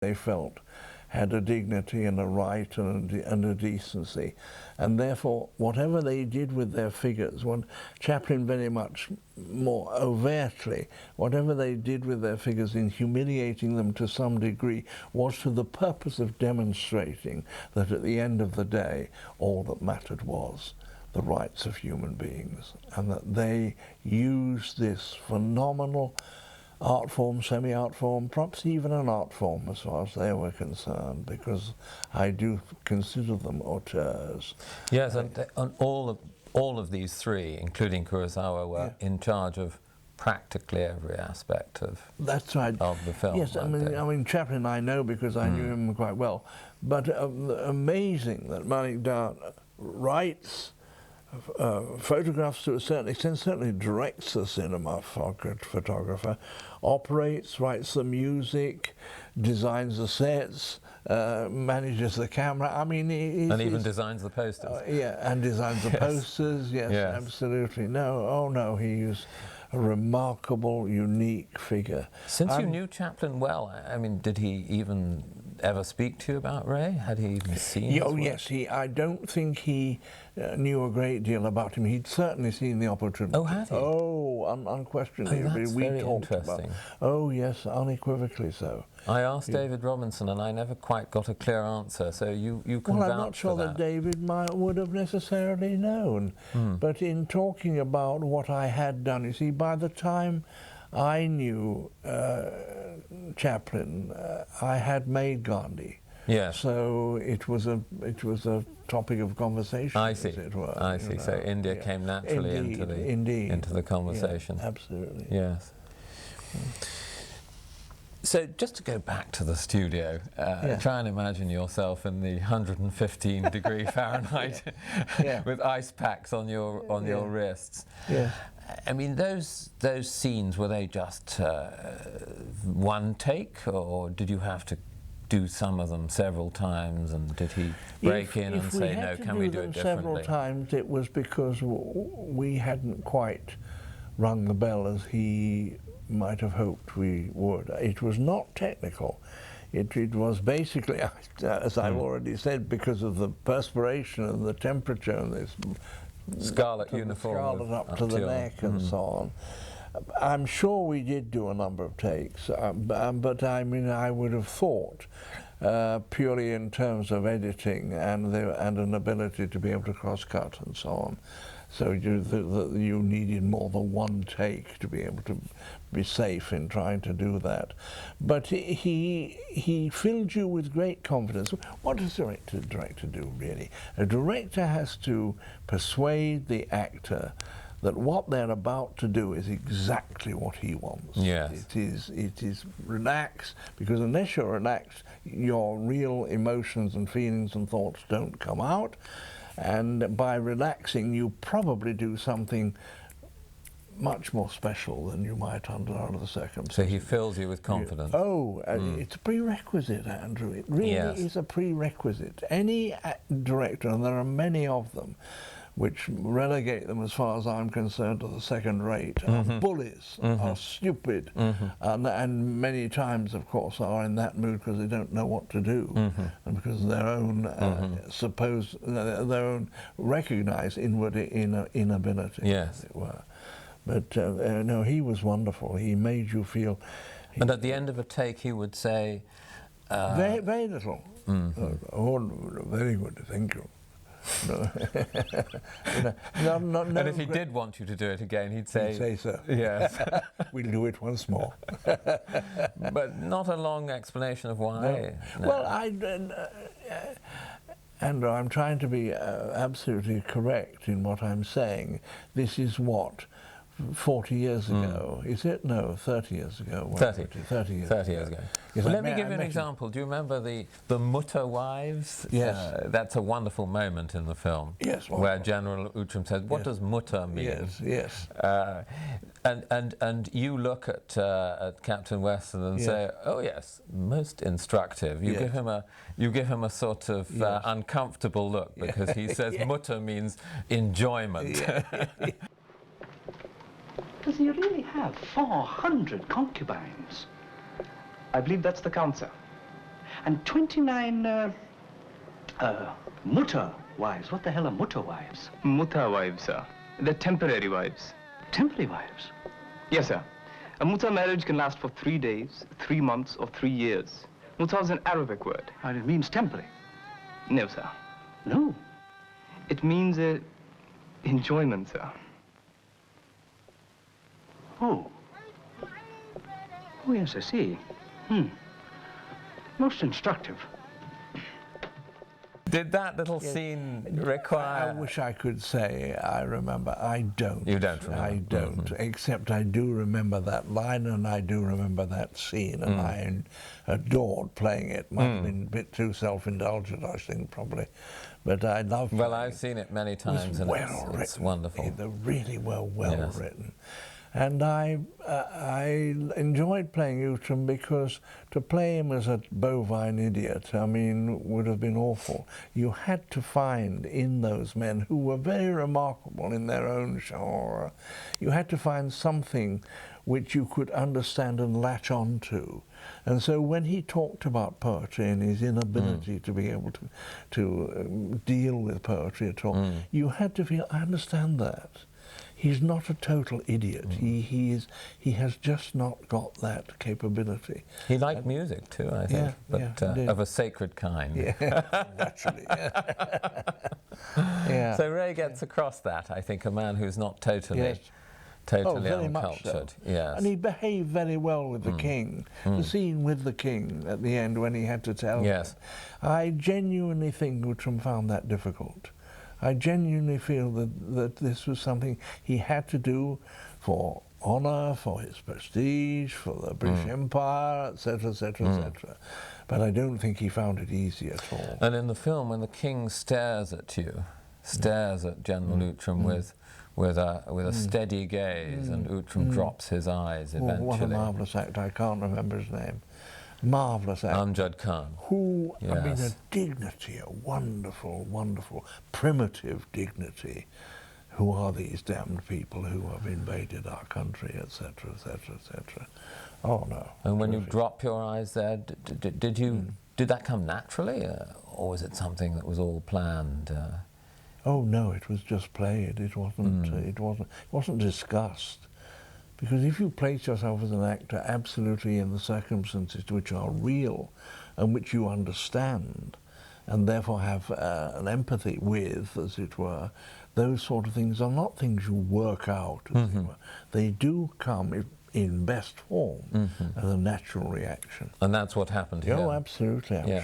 they felt had a dignity and a right and a decency, and therefore whatever they did with their figures, when Chaplin very much more overtly, whatever they did with their figures in humiliating them to some degree was to the purpose of demonstrating that at the end of the day all that mattered was the rights of human beings, and that they used this phenomenal art form, semi-art form, perhaps even an art form as far as they were concerned, because I do consider them auteurs. Yes, and all of these three, including Kurosawa, were in charge of practically every aspect of that's right of the film. Yes, I mean Chaplin I know because I knew him quite well, but amazing that Malik Dowd writes photographs to a certain extent, certainly directs the cinema photographer, operates, writes the music, designs the sets, manages the camera. I mean, and even designs the posters. Yeah, and designs the posters. Yes, absolutely. No, oh no, he is a remarkable, unique figure. Since you knew Chaplin well, I mean, did he even ever speak to you about Ray? Had he even seen his work? Yes, I don't think he knew a great deal about him. He'd certainly seen the opportunity. Oh, had he? Oh, unquestionably. That's we very talked interesting. About. Oh, yes, unequivocally so. I asked David Robinson, and I never quite got a clear answer. So you can Well, vouch I'm not sure for that David would have necessarily known. But in talking about what I had done, you see, by the time I knew Chaplin, I had made Gandhi. Yes. So it was a topic of conversation. I see. As it were, I see. So India came naturally into the conversation. Yeah, absolutely. Yes. So just to go back to the studio, try and imagine yourself in the 115-degree Fahrenheit with ice packs on your wrists. Yeah. I mean, those scenes, were they just one take, or did you have to do some of them several times, and did he break in and say, no, can we do it differently? Several times, it was because we hadn't quite rung the bell as he might have hoped we would. It was not technical. It was basically, as I've already said, because of the perspiration and the temperature and this scarlet uniform, scarlet up to the neck and so on. I'm sure we did do a number of takes, but I mean, I would have thought, purely in terms of editing and an ability to be able to cross-cut and so on. So you needed more than one take to be able to be safe in trying to do that. But he filled you with great confidence. What does a director do, really? A director has to persuade the actor that what they're about to do is exactly what he wants. Yes. It is relaxed, because unless you're relaxed, your real emotions and feelings and thoughts don't come out. And by relaxing, you probably do something much more special than you might under other circumstances. So he fills you with confidence. It's a prerequisite, Andrew. It really is a prerequisite. Any director, and there are many of them, which relegate them, as far as I'm concerned, to the second rate, are bullies, are stupid, and many times, of course, are in that mood because they don't know what to do, and because their own their own recognised inward inability, as it were. But no, he was wonderful. He made you feel. And at the end of a take, he would say, very, very little. Oh, very good, thank you. No. No, and if he did want you to do it again, he'd say so. Yes. We'll do it once more. But not a long explanation of why. No. Well, Andrew, I'm trying to be absolutely correct in what I'm saying. This is what, 40 years ago, is it? No, 30 years ago. 30 years ago. Yes, well, let me give you an example. Do you remember the Mutter wives? Yes. That's a wonderful moment in the film. Yes. Well, where General Outram says, what does Mutter mean? Yes. And you look at Captain Weston and say, oh yes, most instructive. You give him a sort of uncomfortable look, because he says Mutter means enjoyment. Does he really have 400 concubines? I believe that's the count, sir. and 29 mutter wives. What the hell are mutter wives? Mutta wives, sir. They're temporary wives. Temporary wives? Yes, sir. A mutta marriage can last for 3 days, 3 months, or 3 years. Mutta is an Arabic word. And it means temporary? No, sir. No. It means enjoyment, sir. Oh. Oh, yes, I see. Most instructive. Did that little scene require... I wish I could say I remember. I don't. You don't remember? I don't, except I do remember that line and I do remember that scene, and I adored playing it. Might have been a bit too self-indulgent, I think, probably. But I love. Well, I've seen it many times, and it's wonderful. They're really well written. And I enjoyed playing Outram because to play him as a bovine idiot, I mean, would have been awful. You had to find in those men, who were very remarkable in their own genre, you had to find something which you could understand and latch on to. And so when he talked about poetry and his inability to be able to deal with poetry at all, you had to feel, I understand that. He's not a total idiot. He has just not got that capability. He liked music too, I think, but of a sacred kind. Yeah, naturally. Yeah. So Ray gets across that, I think, a man who's not totally uncultured. So. Yes. And he behaved very well with the king. The scene with the king at the end when he had to tell him. I genuinely think Outram found that difficult. I genuinely feel that this was something he had to do for honour, for his prestige, for the British Empire, etc., etc., etc. But I don't think he found it easy at all. And in the film, when the king stares at you, stares at General Outram with a steady gaze, and Outram drops his eyes eventually. What a marvellous actor! I can't remember his name. Marvellous actor. Amjad Khan. Who, I mean, a dignity, a wonderful, wonderful, primitive dignity. Who are these damned people who have invaded our country, etc., etc., etc. Oh no. And when you drop your eyes there, did that come naturally, or was it something that was all planned? Oh no, it was just played. It wasn't discussed. Because if you place yourself as an actor absolutely in the circumstances which are real and which you understand, and therefore have an empathy with, as it were, those sort of things are not things you work out, as it were. They do come in best form as a natural reaction. And that's what happened here. Oh, absolutely, I'm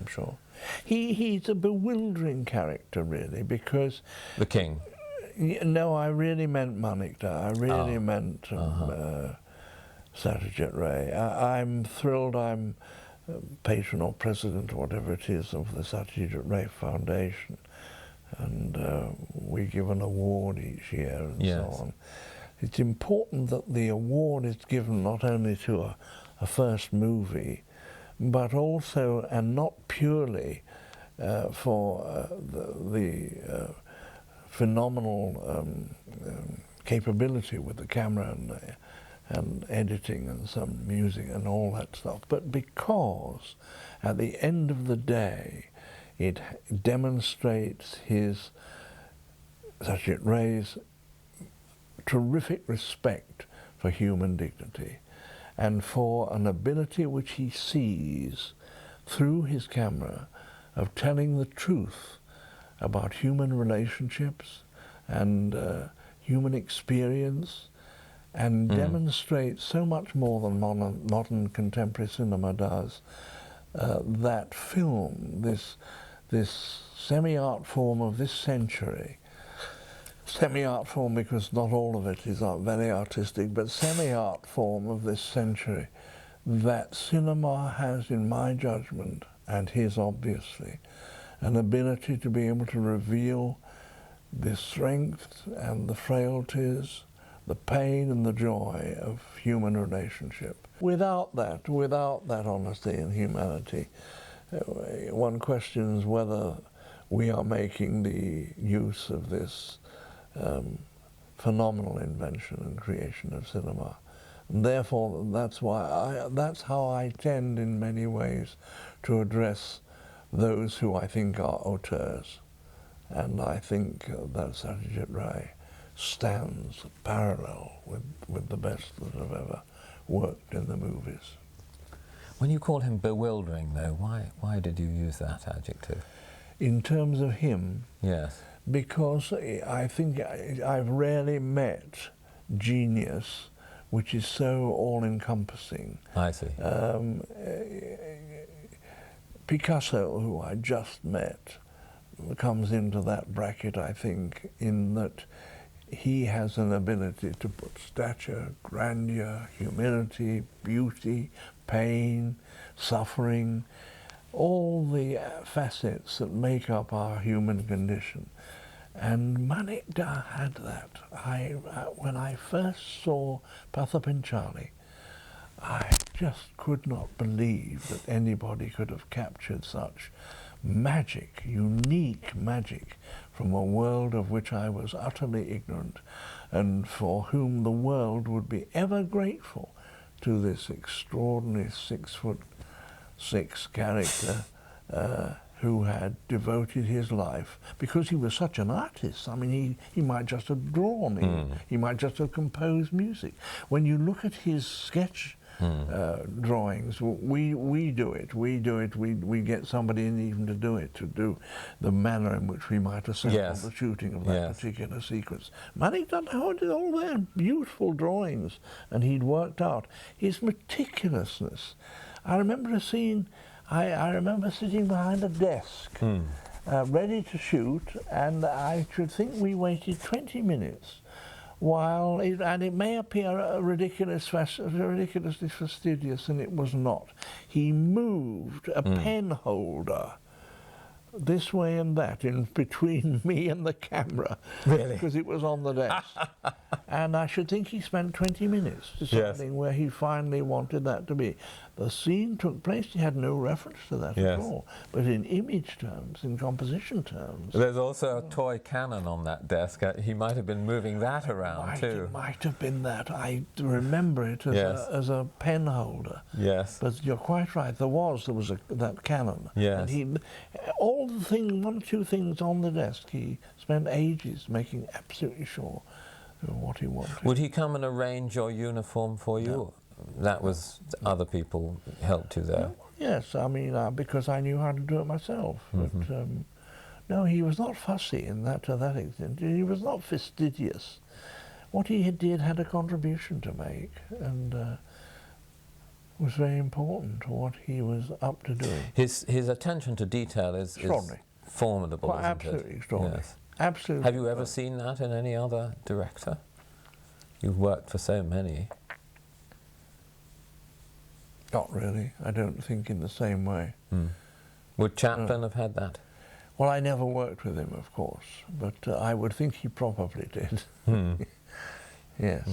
sure. He's a bewildering character, really, because... The king? No, I really meant Manikda. I really meant Satyajit Ray. I'm thrilled I'm patron or president or whatever it is of the Satyajit Ray Foundation. And we give an award each year and so on. It's important that the award is given not only to a first movie, but also, and not purely, for the phenomenal capability with the camera and editing and some music and all that stuff, but because at the end of the day it demonstrates Satyajit Ray's terrific respect for human dignity and for an ability which he sees through his camera of telling the truth about human relationships and human experience, and demonstrates so much more than modern contemporary cinema does. That film, this semi-art form of this century, semi-art form because not all of it is very artistic, but semi-art form of this century, that cinema has, in my judgment, and his obviously, an ability to be able to reveal the strength and the frailties, the pain and the joy of human relationship. Without that honesty and humanity, one questions whether we are making the use of this phenomenal invention and creation of cinema And therefore, that's how I tend in many ways to address those who I think are auteurs. And I think that Satyajit Ray stands parallel with the best that have ever worked in the movies. When you call him bewildering, though, why did you use that adjective? In terms of him, yes, because I think I've rarely met genius which is so all-encompassing. I see. Picasso, who I just met, comes into that bracket, I think, in that he has an ability to put stature, grandeur, humility, beauty, pain, suffering, all the facets that make up our human condition. And Manik Da had that. When I first saw Pathapanchali, I just could not believe that anybody could have captured such magic, unique magic, from a world of which I was utterly ignorant, and for whom the world would be ever grateful to this extraordinary 6'6" character who had devoted his life, because he was such an artist. I mean, he might just have drawn, he might just have composed music. When you look at his sketch drawings, we do it, we get somebody in even to do it, to do the manner in which we might assemble the shooting of that particular sequence. Manik did all their beautiful drawings, and he'd worked out his meticulousness. I remember a scene, I remember sitting behind a desk, ready to shoot, and I should think we waited 20 minutes while, and it may appear ridiculously fastidious, and it was not. He moved a pen holder this way and that in between me and the camera, really, because it was on the desk. And I should think he spent 20 minutes deciding where he finally wanted that to be. The scene took place, he had no reference to that at all, but in image terms, in composition terms. There's also a toy cannon on that desk. He might have been moving that around too. It might have been that. I remember it as a pen holder. Yes. But you're quite right, there was that cannon. Yes. And all the things, one or two things on the desk, he spent ages making absolutely sure what he wanted. Would he come and arrange your uniform for you? No. That was, other people helped you there? Yes, I mean, because I knew how to do it myself. But no, he was not fussy in that, to that extent. He was not fastidious. What he did had a contribution to make, and was very important to what he was up to doing. His attention to detail is formidable, isn't absolutely it? extraordinary. Yes. Absolutely. Have you ever seen that in any other director? You've worked for so many. Not really. I don't think in the same way. Would Chaplin have had that? Well, I never worked with him, of course, but I would think he probably did. Yes.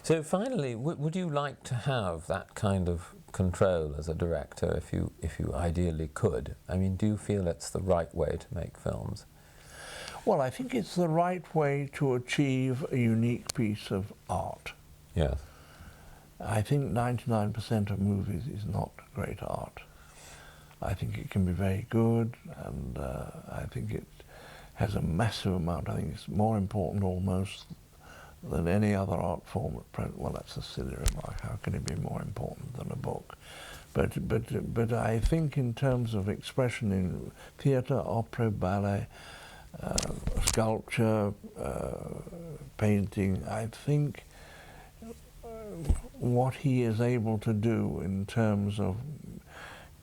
So finally, would you like to have that kind of control as a director if you ideally could? I mean, do you feel it's the right way to make films? Well, I think it's the right way to achieve a unique piece of art. Yes. I think 99% of movies is not great art. I think it can be very good, and I think it has a massive amount. I think it's more important almost than any other art form at present. Well, that's a silly remark. How can it be more important than a book? But I think in terms of expression in theatre, opera, ballet, sculpture, painting, I think what he is able to do in terms of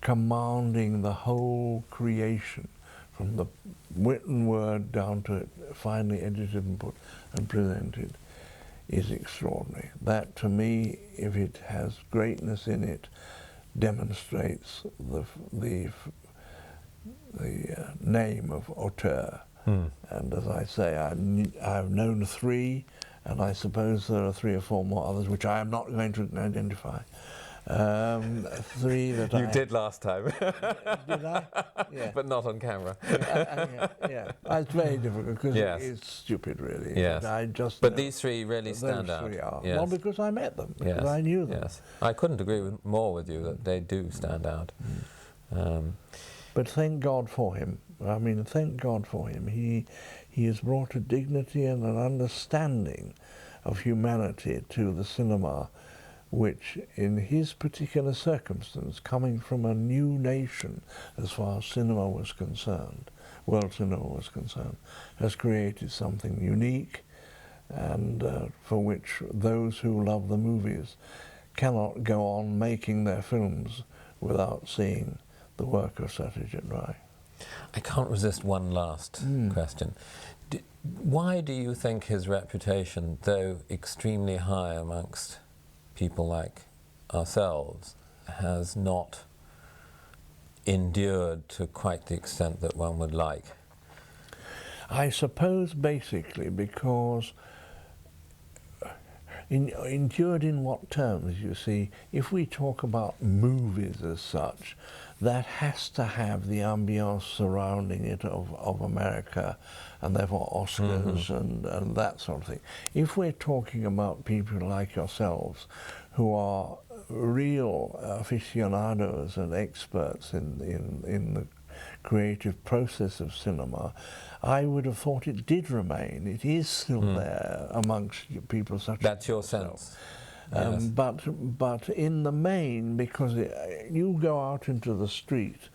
commanding the whole creation, from the written word down to it finally edited and put and presented, is extraordinary. That, to me, if it has greatness in it, demonstrates the name of auteur. And as I say, I've known three, and I suppose there are 3 or 4 more others which I am not going to identify. Three that You did last time. Did I? Yeah. But not on camera. Yeah. It's very difficult because Yes. it's stupid, really. Yes. I just But know these three really stand those out. three are. Yes. Well, because I met them, because Yes. I knew them. Yes. I couldn't agree more with you that they do stand out. But thank God for him. I mean, thank God for him. He has brought a dignity and an understanding of humanity to the cinema, which in his particular circumstance, coming from a new nation as far as cinema was concerned, world cinema was concerned, has created something unique and for which those who love the movies cannot go on making their films without seeing the work of Satyajit Ray. I can't resist one last question. Why do you think his reputation, though extremely high amongst people like ourselves, has not endured to quite the extent that one would like? I suppose basically because endured in what terms, you see? If we talk about movies as such, that has to have the ambience surrounding it of America and therefore Oscars and that sort of thing. If we're talking about people like yourselves who are real aficionados and experts in the creative process of cinema, I would have thought it did remain. It is still there amongst people such as That's your yourself. sense. Yes. But in the main, because you go out into the street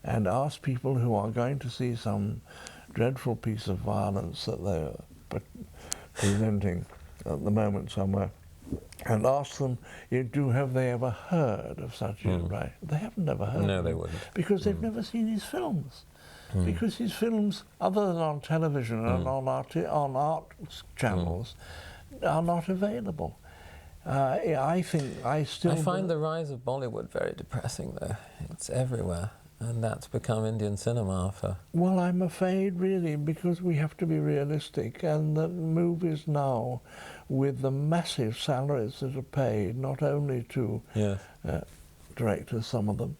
and ask people who are going to see some dreadful piece of violence that they're presenting at the moment somewhere, and ask them, have they ever heard of Satyajit Ray? They haven't ever heard of him. No, they wouldn't. Because they've never seen his films. Because his films, other than on television and on art channels, are not available. I find the rise of Bollywood very depressing, though. It's everywhere, and that's become Indian cinema for... Well, I'm afraid, really, because we have to be realistic, and that movies now, with the massive salaries that are paid, not only to directors, some of them,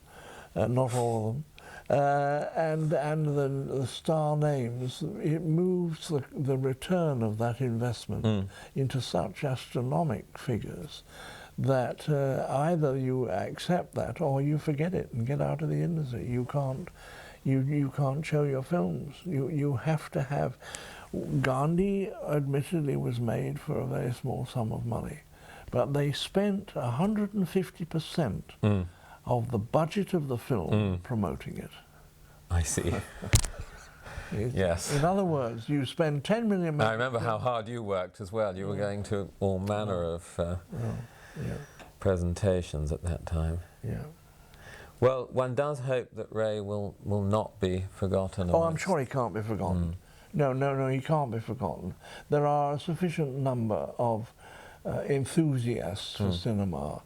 not all of them, and the star names, it moves the return of that investment into such astronomical figures that either you accept that or you forget it and get out of the industry. You can't show your films. You have to have... Gandhi admittedly was made for a very small sum of money, but they spent 150% of the budget of the film promoting it. I see. Yes. In other words, you spend 10 million... I remember how hard you worked as well. You were going to all manner of presentations at that time. Yeah. Well, one does hope that Ray will not be forgotten. Oh, I'm sure he can't be forgotten. No, he can't be forgotten. There are a sufficient number of enthusiasts for cinema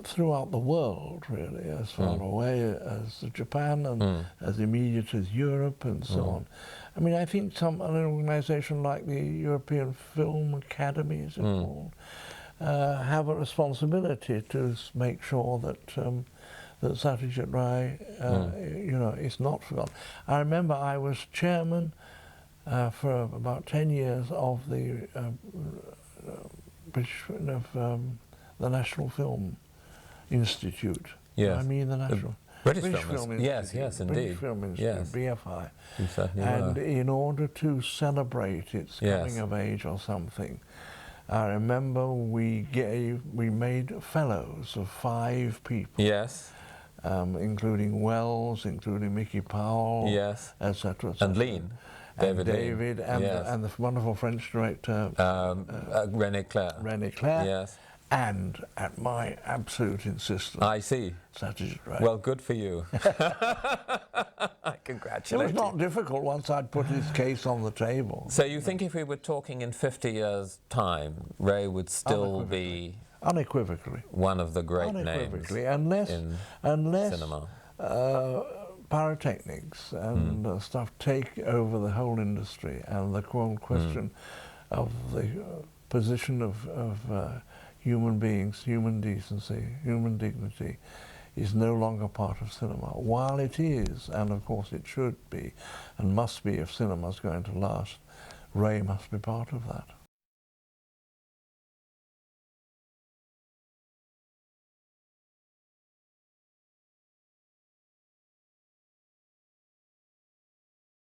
throughout the world, really, as far away as Japan and as immediate as Europe and so on. I mean, I think an organisation like the European Film Academy, is it called, have a responsibility to make sure that that Satyajit Ray, is not forgotten. I remember I was chairman for about 10 years of the the National Film Institute. Yes. I mean the National... British Film Institute. Yes, indeed. British Film Institute, yes. BFI. You certainly and were. in order to celebrate its coming of age or something, I remember we made fellows of 5 people. Yes. Including Wells, including Mickey Powell, yes, etc. And Lean. David, Lean. and, yes. and the wonderful French director René Clair. René Clair. Yes. And at my absolute insistence, I see. Satyajit Ray. Well, good for you. I congratulate you. It was not difficult once I'd put his case on the table. So you think if we were talking in 50 years' time, Ray would still be unequivocally one of the great names unless cinema. Pyrotechnics and stuff take over the whole industry, and the question of the position of human beings, human decency, human dignity is no longer part of cinema. While it is, and of course it should be, and must be if cinema's going to last, Ray must be part of that.